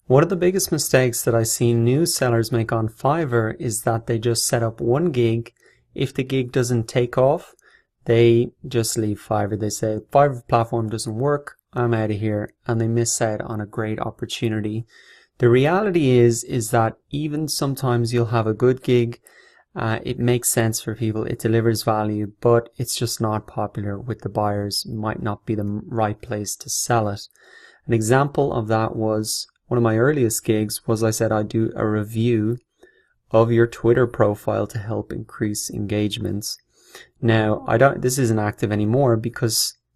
One of the biggest mistakes that I see new sellers make on Fiverr is that they just set up one gig. If the gig doesn't take off, they just leave Fiverr. They say, Fiverr platform doesn't work, I'm out of here, and they miss out on a great opportunity. The reality is that even sometimes you'll have a good gig, it makes sense for people, it delivers value, but it's just not popular with the buyers. It might not be the right place to sell it. An example of that was one of my earliest gigs was I said I'd do a review of your Twitter profile to help increase engagements. Now, this isn't active anymore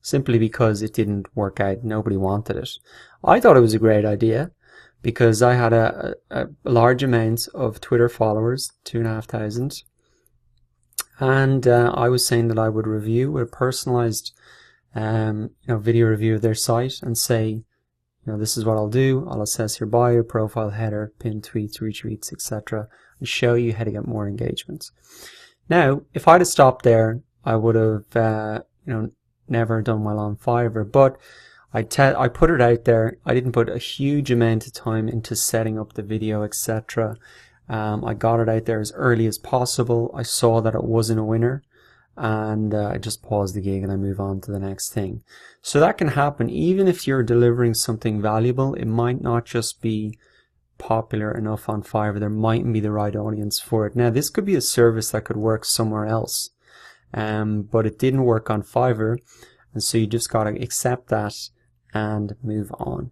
simply because it didn't work out. Nobody wanted it. I thought it was a great idea because I had a large amount of Twitter followers, 2,500, and I was saying that I would review a personalized video review of their site and say, this is what I'll do. I'll assess your bio, profile, header, pinned tweets, retweets, etc., and show you how to get more engagement. Now, if I'd have stopped there, I would have, never done well on Fiverr. But I put it out there. I didn't put a huge amount of time into setting up the video, etc. I got it out there as early as possible. I saw that it wasn't a winner, and I just pause the gig and I move on to the next thing. So that can happen even if you're delivering something valuable. It might not just be popular enough on Fiverr. There mightn't be the right audience for it. Now, this could be a service that could work somewhere else, but it didn't work on Fiverr, and so you just got to accept that and move on.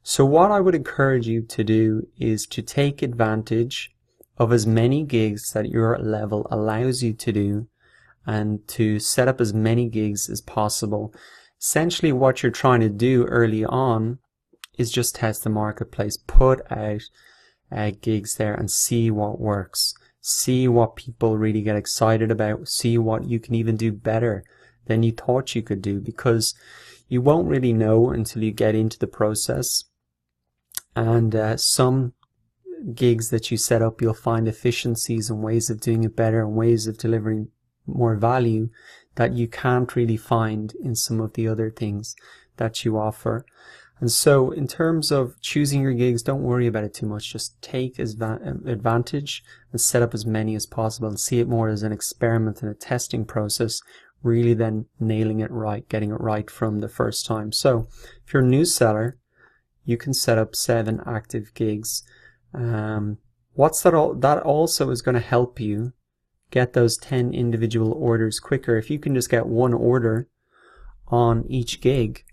So what I would encourage you to do is to take advantage of as many gigs that your level allows you to do, and to set up as many gigs as possible. Essentially what you're trying to do early on is just test the marketplace, put out gigs there and see what works, see what people really get excited about, see what you can even do better than you thought you could do, because you won't really know until you get into the process. And some gigs that you set up, you'll find efficiencies and ways of doing it better and ways of delivering more value that you can't really find in some of the other things that you offer. And so in terms of choosing your gigs, don't worry about it too much. Just take advantage and set up as many as possible and see it more as an experiment and a testing process, really then nailing it right, getting it right from the first time. So if you're a new seller, you can set up 7 active gigs. What's that all? That also is going to help you get those 10 individual orders quicker. If you can just get 1 order on each gig,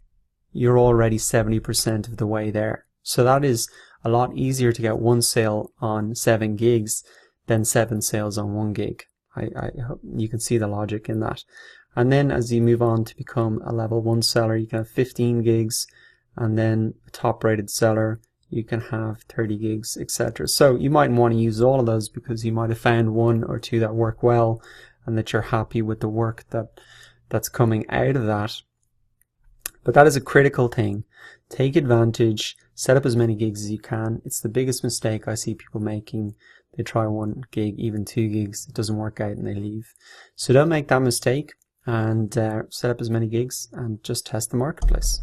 you're already 70% of the way there. So that is a lot easier to get 1 sale on 7 gigs than 7 sales on 1 gig. I hope you can see the logic in that. And then as you move on to become a level 1 seller, you can have 15 gigs, and then a top rated seller, you can have 30 gigs, etc. So you might want to use all of those because you might have found 1 or 2 that work well and that you're happy with the work that's coming out of that. But that is a critical thing. Take advantage, set up as many gigs as you can. It's the biggest mistake I see people making. They try 1 gig, even 2 gigs, it doesn't work out and they leave. So don't make that mistake, and set up as many gigs and just test the marketplace.